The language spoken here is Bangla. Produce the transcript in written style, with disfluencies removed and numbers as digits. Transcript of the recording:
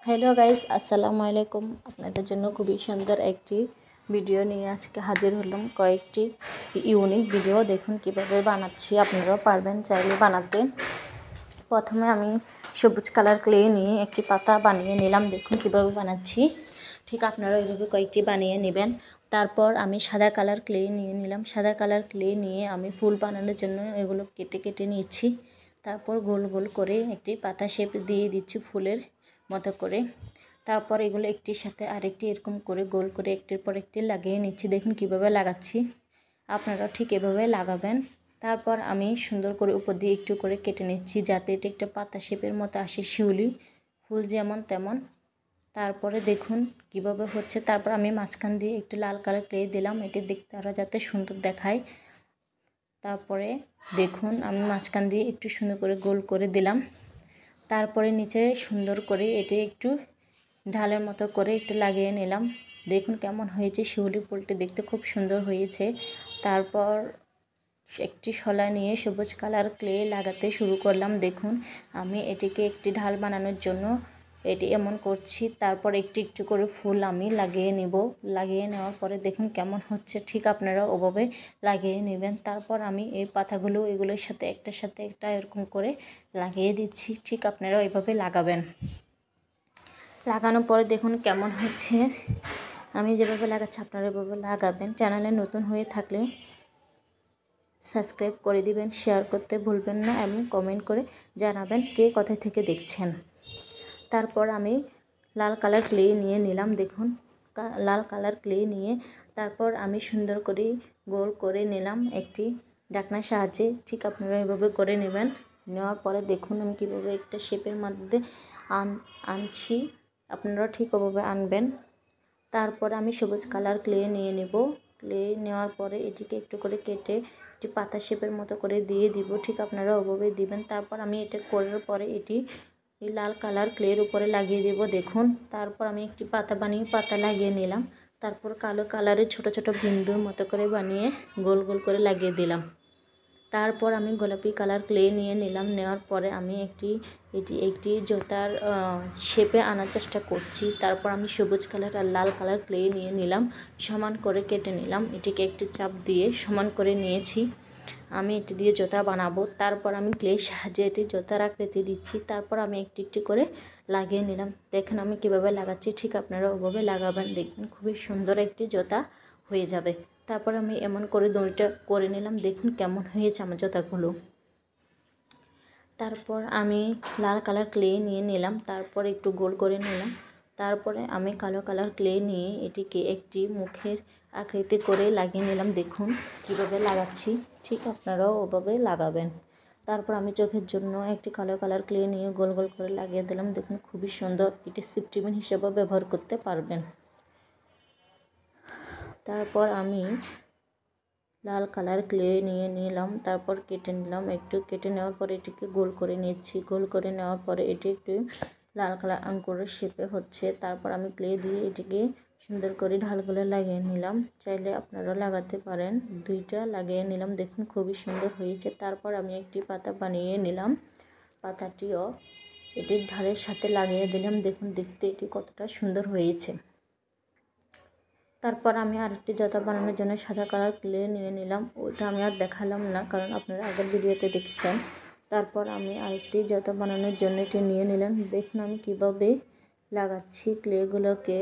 হ্যালো গাইস, আসসালামু আলাইকুম। আপনাদের জন্য খুবই সুন্দর একটি ভিডিও নিয়ে আজকে হাজির হলাম। কয়েকটি ইউনিক ভিডিও দেখুন কিভাবে বানাচ্ছি, আপনারাও পারবেন চাইলে বানাতে। প্রথমে আমি সবুজ কালার ক্লে নিয়ে একটি পাতা বানিয়ে নিলাম। দেখুন কিভাবে বানাচ্ছি, ঠিক আপনারা এইভাবে কয়েকটি বানিয়ে নেবেন। তারপর আমি সাদা কালার ক্লে নিয়ে নিলাম। সাদা কালার ক্লে নিয়ে আমি ফুল বানানোর জন্য এগুলো কেটে কেটে নিচ্ছি। তারপর গোল গোল করে একটি পাতা শেপ দিয়ে দিচ্ছি ফুলের মতো করে। তারপর এগুলো একটির সাথে আরেকটি এরকম করে গোল করে একটির পর একটি লাগিয়ে নিচ্ছি। দেখুন কিভাবে লাগাচ্ছি, আপনারা ঠিক এভাবে লাগাবেন। তারপর আমি সুন্দর করে উপর দিয়ে একটু করে কেটে নিচ্ছি, যাতে এটা একটা পাতা শেপের মতো আসে, শিউলি ফুল যেমন তেমন। তারপরে দেখুন কিভাবে হচ্ছে। তারপর আমি মাঝখান দিয়ে একটু লাল কালার ক্লে দিলাম, এটি দেখতে আরও যাতে সুন্দর দেখায়। তারপরে দেখুন আমি মাঝখান দিয়ে একটু সুন্দর করে গোল করে দিলাম। তারপরে নিচে সুন্দর করে এটি একটু ঢালের মতো করে একটু লাগিয়ে নিলাম। দেখুন কেমন হয়েছে, শিউলি ফুলটি দেখতে খুব সুন্দর হয়েছে। তারপর একটি শলা নিয়ে সবুজ কালার ক্লে লাগাতে শুরু করলাম। দেখুন আমি এটিকে একটি ঢাল বানানোর জন্য এটি এমন করছি। তারপর একটু একটু করে ফুল আমি লাগিয়ে নিব। লাগিয়ে নেওয়ার পরে দেখুন কেমন হচ্ছে, ঠিক আপনারা ওভাবে লাগিয়ে নেবেন। তারপর আমি এই পাতাগুলো এগুলোর সাথে একটার সাথে একটা এরকম করে লাগিয়ে দিচ্ছি, ঠিক আপনারা এভাবে লাগাবেন। লাগানোর পরে দেখুন কেমন হচ্ছে, আমি যেভাবে লাগাচ্ছি আপনারা এভাবে লাগাবেন। চ্যানেলে নতুন হয়ে থাকলে সাবস্ক্রাইব করে দিবেন, শেয়ার করতে ভুলবেন না এবং কমেন্ট করে জানাবেন কে কোথা থেকে দেখছেন। তারপর আমি লাল কালার ক্লে নিয়ে নিলাম। দেখুন লাল কালার ক্লে নিয়ে তারপর আমি সুন্দর করে গোল করে নিলাম একটি ঢাকনার সাহায্যে, ঠিক আপনারা এভাবে করে নেবেন। নেওয়ার পরে দেখুন আমি কীভাবে একটা শেপের মধ্যে আনছি, আপনারা ঠিক ওভাবে আনবেন। তারপর আমি সবুজ কালার ক্লে নিয়ে নেব। ক্লে নেওয়ার পরে এটিকে একটু করে কেটে একটি পাতা শেপের মতো করে দিয়ে দিব, ঠিক আপনারা ওভাবে দিবেন। তারপর আমি এটা করার পরে এটি এই লাল কালার ক্লের উপরে লাগিয়ে দেব। দেখুন তারপর আমি একটি পাতা বানিয়ে পাতা লাগিয়ে নিলাম। তারপর কালো কালারের ছোট ছোট বিন্দুর মতো করে বানিয়ে গোল গোল করে লাগিয়ে দিলাম। তারপর আমি গোলাপি কালার ক্লে নিয়ে নিলাম। নেওয়ার পরে আমি একটি জোতার শেপে আনার চেষ্টা করছি। তারপর আমি সবুজ কালার আর লাল কালার ক্লে নিয়ে নিলাম, সমান করে কেটে নিলাম। এটিকে একটি চাপ দিয়ে সমান করে নিয়েছি। আমি এটি দিয়ে জোতা বানাবো। তারপর আমি ক্লের সাহায্যে এটি জোতার আকৃতি দিচ্ছি। তারপর আমি একটি একটি করে লাগিয়ে নিলাম। দেখেন আমি কীভাবে লাগাচ্ছি, ঠিক আপনারা ওভাবে লাগাবেন, দেখবেন খুবই সুন্দর একটি জোতা হয়ে যাবে। তারপর আমি এমন করে দড়িটা করে নিলাম। দেখুন কেমন হয়েছে আমার জোতাগুলো। তারপর আমি লাল কালার ক্লে নিয়ে নিলাম, তারপর একটু গোল করে নিলাম। তারপরে আমি কালো কালার ক্লে নিয়ে এটিকে একটি মুখের আকৃতি করে লাগিয়ে নিলাম। দেখুন কীভাবে লাগাচ্ছি, ঠিক আপনারাও ওভাবে লাগাবেন। তারপর আমি চোখের জন্য একটি কালো কালার ক্লে নিয়ে গোল গোল করে লাগিয়ে দিলাম। দেখুন খুবই সুন্দর, এটি সিপটিমেন্ট হিসেবেও ব্যবহার করতে পারবেন। তারপর আমি লাল কালার ক্লে নিয়ে নিলাম, তারপর কেটে নিলাম। একটু কেটে নেওয়ার পরে এটিকে গোল করে নিচ্ছি। গোল করে নেওয়ার পরে এটি একটু লাল কালার আঙ্গুরের শেপে হচ্ছে। তারপর আমি ক্লে দিয়ে এটিকে সুন্দর করে ঢালগুলো লাগিয়ে নিলাম। চাইলে আপনারা লাগাতে পারেন, দুইটা লাগিয়ে নিলাম। দেখুন খুবই সুন্দর হয়েছে। তারপর আমি একটি পাতা বানিয়ে নিলাম, পাতাটিও এটির ঢালের সাথে লাগিয়ে দিলাম। দেখুন দেখতে এটি কতটা সুন্দর হয়েছে। তারপর আমি আরেকটি জোতা বানানোর জন্য সাদা কালার ক্লে নিয়ে নিলাম। ওইটা আমি আর দেখালাম না, কারণ আপনারা আগের ভিডিওতে দেখেছেন। তারপর আমি আরেকটি জোতা বানানোর জন্য এটি নিয়ে নিলাম। দেখুন আমি কীভাবে লাগাচ্ছি ক্লেগুলোকে।